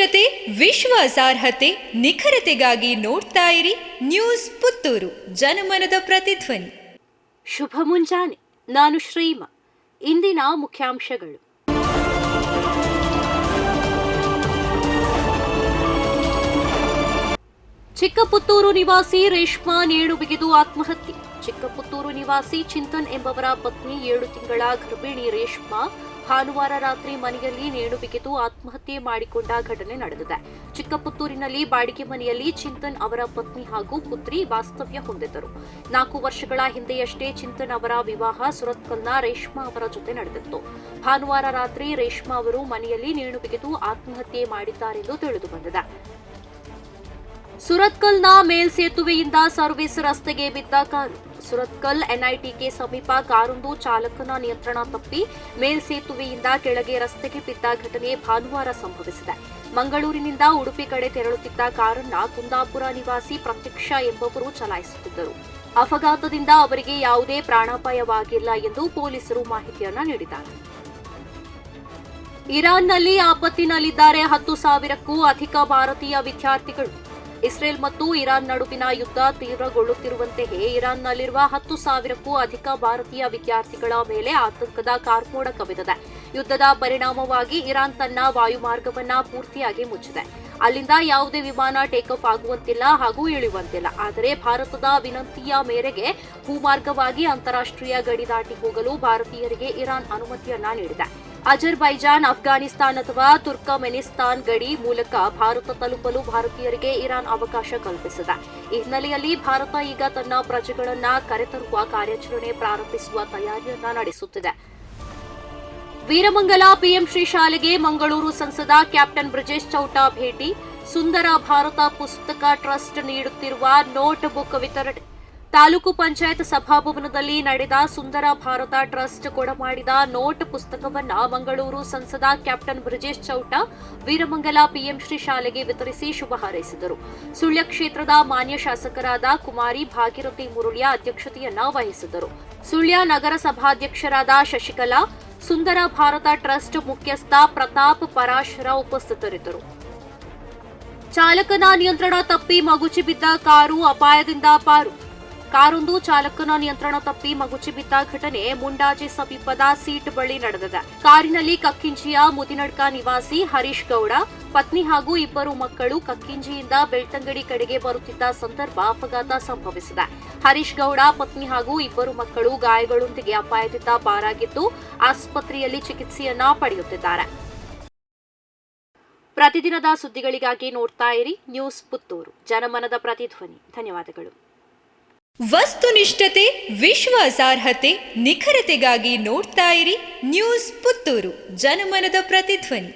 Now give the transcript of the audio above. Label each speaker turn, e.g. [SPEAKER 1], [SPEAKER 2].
[SPEAKER 1] ವಸ್ತುನಿಷ್ಠತೆ, ವಿಶ್ವಾಸಾರ್ಹತೆ, ನಿಖರತೆಗಾಗಿ ನೋಡ್ತಾ ಇರಿ ನ್ಯೂಸ್ ಪುತ್ತೂರು, ಜನಮನದ ಪ್ರತಿಧ್ವನಿ.
[SPEAKER 2] ಶುಭ ಮುಂಜಾನೆ. ನಾನು ಶ್ರೀಮಾ. ಇಂದಿನ ಮುಖ್ಯಾಂಶಗಳು. ಚಿಕ್ಕಪುತ್ತೂರು ನಿವಾಸಿ ರೇಷ್ಮಾ ನೇಣು ಬಿಗಿದು ಆತ್ಮಹತ್ಯೆ. ಚಿಕ್ಕಪುತ್ತೂರು ನಿವಾಸಿ ಚಿಂತನ್ ಎಂಬವರ ಪತ್ನಿ 7 ತಿಂಗಳ ಗರ್ಭಿಣಿ ರೇಷ್ಮಾ ಭಾನುವಾರ ರಾತ್ರಿ ಮನೆಯಲ್ಲಿ ನೇಣು ಬಿಗಿದು ಆತ್ಮಹತ್ಯೆ ಮಾಡಿಕೊಂಡ ಘಟನೆ ನಡೆದಿದೆ. ಚಿಕ್ಕಪುತ್ತೂರಿನಲ್ಲಿ ಬಾಡಿಗೆ ಮನೆಯಲ್ಲಿ ಚಿಂತನ್ ಅವರ ಪತ್ನಿ ಹಾಗೂ ಪುತ್ರಿ ವಾಸ್ತವ್ಯ ಹೊಂದಿದ್ದರು. 4 ವರ್ಷಗಳ ಹಿಂದೆಯಷ್ಟೇ ಚಿಂತನ್ ಅವರ ವಿವಾಹ ಸುರತ್ಕಲ್ನ ರೇಷ್ಮಾ ಅವರ ಜೊತೆ ನಡೆದಿತ್ತು. ಭಾನುವಾರ ರಾತ್ರಿ ರೇಷ್ಮಾ ಅವರು ಮನೆಯಲ್ಲಿ ನೇಣು ಬಿಗಿದು ಆತ್ಮಹತ್ಯೆ ಮಾಡಿದ್ದಾರೆಂದು ತಿಳಿದು ಬಂದಿದೆ. ಸುರತ್ಕಲ್ನ ಮೇಲ್ಸೇತುವೆಯಿಂದ ಸರ್ವಿಸ್ ರಸ್ತೆಗೆ ಬಿದ್ದ ಕಾರು. ಸುರತ್ಕಲ್ ಎನ್ಐಟಿಕೆ ಸಮೀಪ ಕಾರೊಂದು ಚಾಲಕನ ನಿಯಂತ್ರಣ ತಪ್ಪಿ ಮೇಲ್ಸೇತುವೆಯಿಂದ ಕೆಳಗೆ ರಸ್ತೆಗೆ ಬಿದ್ದ ಘಟನೆ ಭಾನುವಾರ ಸಂಭವಿಸಿದೆ. ಮಂಗಳೂರಿನಿಂದ ಉಡುಪಿ ಕಡೆ ತೆರಳುತ್ತಿದ್ದ ಕಾರನ್ನ ಕುಂದಾಪುರ ನಿವಾಸಿ ಪ್ರತ್ಯಕ್ಷ ಎಂಬುವರು ಚಲಾಯಿಸುತ್ತಿದ್ದರು. ಅಪಘಾತದಿಂದ ಅವರಿಗೆ ಯಾವುದೇ ಪ್ರಾಣಾಪಾಯವಾಗಿಲ್ಲ ಎಂದು ಪೊಲೀಸರು ಮಾಹಿತಿಯನ್ನ ನೀಡಿದ್ದಾರೆ. ಇರಾನ್ನಲ್ಲಿ ಆಪತ್ತಿನಲ್ಲಿದ್ದಾರೆ 10,000ಕ್ಕೂ ಅಧಿಕ ಭಾರತೀಯ ವಿದ್ಯಾರ್ಥಿಗಳು. ಇಸ್ರೇಲ್ ಮತ್ತು ಇರಾನ್ ನಡುವಿನ ಯುದ್ಧ ತೀವ್ರಗೊಳ್ಳುತ್ತಿರುವಂತೆಯೇ ಇರಾನ್ನಲ್ಲಿರುವ 10,000ಕ್ಕೂ ಅಧಿಕ ಭಾರತೀಯ ವಿದ್ಯಾರ್ಥಿಗಳ ಮೇಲೆ ಆತಂಕದ ಕಾರ್ಮೋಡ ಕವಿದಿದೆ. ಯುದ್ಧದ ಪರಿಣಾಮವಾಗಿ ಇರಾನ್ ತನ್ನ ವಾಯುಮಾರ್ಗವನ್ನ ಪೂರ್ತಿಯಾಗಿ ಮುಚ್ಚಿದೆ. ಅಲ್ಲಿಂದ ಯಾವುದೇ ವಿಮಾನ ಟೇಕ್ ಆಫ್ ಆಗುವಂತಿಲ್ಲ ಹಾಗೂ ಇಳಿಯುವಂತಿಲ್ಲ. ಆದರೆ ಭಾರತದ ವಿನಂತಿಯ ಮೇರೆಗೆ ಭೂಮಾರ್ಗವಾಗಿ ಅಂತಾರಾಷ್ಟ್ರೀಯ ಗಡಿ ದಾಟಿ ಹೋಗಲು ಭಾರತೀಯರಿಗೆ ಇರಾನ್ ಅನುಮತಿಯನ್ನ ನೀಡಿದೆ. ಅಜರ್ಬೈಜಾನ್, ಅಫ್ಘಾನಿಸ್ತಾನ್ ಅಥವಾ ತುರ್ಕಮೆನಿಸ್ತಾನ್ ಗಡಿ ಮೂಲಕ ಭಾರತ ತಲುಪಲು ಭಾರತೀಯರಿಗೆ ಇರಾನ್ ಅವಕಾಶ ಕಲ್ಪಿಸಿದೆ. ಈ ಹಿನ್ನೆಲೆಯಲ್ಲಿ ಭಾರತ ಈಗ ತನ್ನ ಪ್ರಜೆಗಳನ್ನ ಕರೆತರುವ ಕಾರ್ಯಾಚರಣೆ ಪ್ರಾರಂಭಿಸುವ ತಯಾರಿಯನ್ನ ನಡೆಸುತ್ತಿದೆ. ವೀರಮಂಗಲ ಪಿಎಂಶ್ರೀ ಶಾಲೆಗೆ ಮಂಗಳೂರು ಸಂಸದ ಕ್ಯಾಪ್ಟನ್ ಬ್ರಿಜೇಶ್ ಚೌಟ ಭೇಟಿ. ಸುಂದರ ಭಾರತ ಪುಸ್ತಕ ಟ್ರಸ್ಟ್ ನೀಡುತ್ತಿರುವ ನೋಟ್ ಬುಕ್ ವಿತರಣೆ. ತಾಲೂಕು ಪಂಚಾಯತ್ ಸಭಾಭವನದಲ್ಲಿ ನಡೆದ ಸುಂದರ ಭಾರತ ಟ್ರಸ್ಟ್ ಕೊಡಮಾಡಿದ ನೋಟ್ ಪುಸ್ತಕವನ್ನ ಮಂಗಳೂರು ಸಂಸದ ಕ್ಯಾಪ್ಟನ್ ಬ್ರಿಜೇಶ್ ಚೌಟ ವೀರಮಂಗಲ ಪಿಎಂಶ್ರೀ ಶಾಲೆಗೆ ವಿತರಿಸಿ ಶುಭ ಹಾರೈಸಿದರು. ಸುಳ್ಯ ಕ್ಷೇತ್ರದ ಮಾನ್ಯ ಶಾಸಕರಾದ ಕುಮಾರಿ ಭಾಗೀರಥಿ ಮುರುಳಿಯ ಅಧ್ಯಕ್ಷತೆಯನ್ನ ವಹಿಸಿದರು. ಸುಳ್ಯ ನಗರ ಸಭಾಧ್ಯಕ್ಷರಾದ ಶಶಿಕಲಾ, ಸುಂದರ ಭಾರತ ಟ್ರಸ್ಟ್ ಮುಖ್ಯಸ್ಥ ಪ್ರತಾಪ್ ಪರಾಶರ ಉಪಸ್ಥಿತರಿದ್ದರು. ಚಾಲಕನ ನಿಯಂತ್ರಣ ತಪ್ಪಿ ಮಗುಚಿ ಬಿದ್ದ ಕಾರು ಅಪಾಯದಿಂದ ಪಾರು. ಕಾರೊಂದು ಚಾಲಕನ ನಿಯಂತ್ರಣ ತಪ್ಪಿ ಮಗುಚಿ ಬಿದ್ದ ಘಟನೆ ಮುಂಡಾಜೆ ಸಮೀಪದ ಸೀಟ್ ಬಳಿ ನಡೆದಿದೆ. ಕಾರಿನಲ್ಲಿ ಕಕ್ಕಿಂಜಿಯ ಮುದಿನಡ್ಕ ನಿವಾಸಿ ಹರೀಶ್ ಗೌಡ, ಪತ್ನಿ ಹಾಗೂ 2 ಮಕ್ಕಳು ಕಕ್ಕಿಂಜಿಯಿಂದ ಬೆಳ್ತಂಗಡಿ ಕಡೆಗೆ ಬರುತ್ತಿದ್ದ ಸಂದರ್ಭ ಅಪಘಾತ ಸಂಭವಿಸಿದೆ. ಹರೀಶ್ ಗೌಡ, ಪತ್ನಿ ಹಾಗೂ 2 ಮಕ್ಕಳು ಗಾಯಗಳೊಂದಿಗೆ ಅಪಾಯದಿಂದ ಪಾರಾಗಿದ್ದು ಆಸ್ಪತ್ರೆಯಲ್ಲಿ ಚಿಕಿತ್ಸೆಯನ್ನ ಪಡೆಯುತ್ತಿದ್ದಾರೆ. ಪ್ರತಿದಿನದ ಸುದ್ದಿಗಳಿಗಾಗಿ ನೋಡ್ತಾ ಇರಿ ನ್ಯೂಸ್ ಪುತ್ತೂರು, ಜನಮನದ ಪ್ರತಿಧ್ವನಿ. ಧನ್ಯವಾದಗಳು.
[SPEAKER 1] ವಸ್ತುನಿಷ್ಠತೆ, ವಿಶ್ವಾಸಾರ್ಹತೆ, ನಿಖರತೆಗಾಗಿ ನೋಡ್ತಾ ಇರಿ ನ್ಯೂಸ್ ಪುತ್ತೂರು, ಜನಮನದ ಪ್ರತಿಧ್ವನಿ.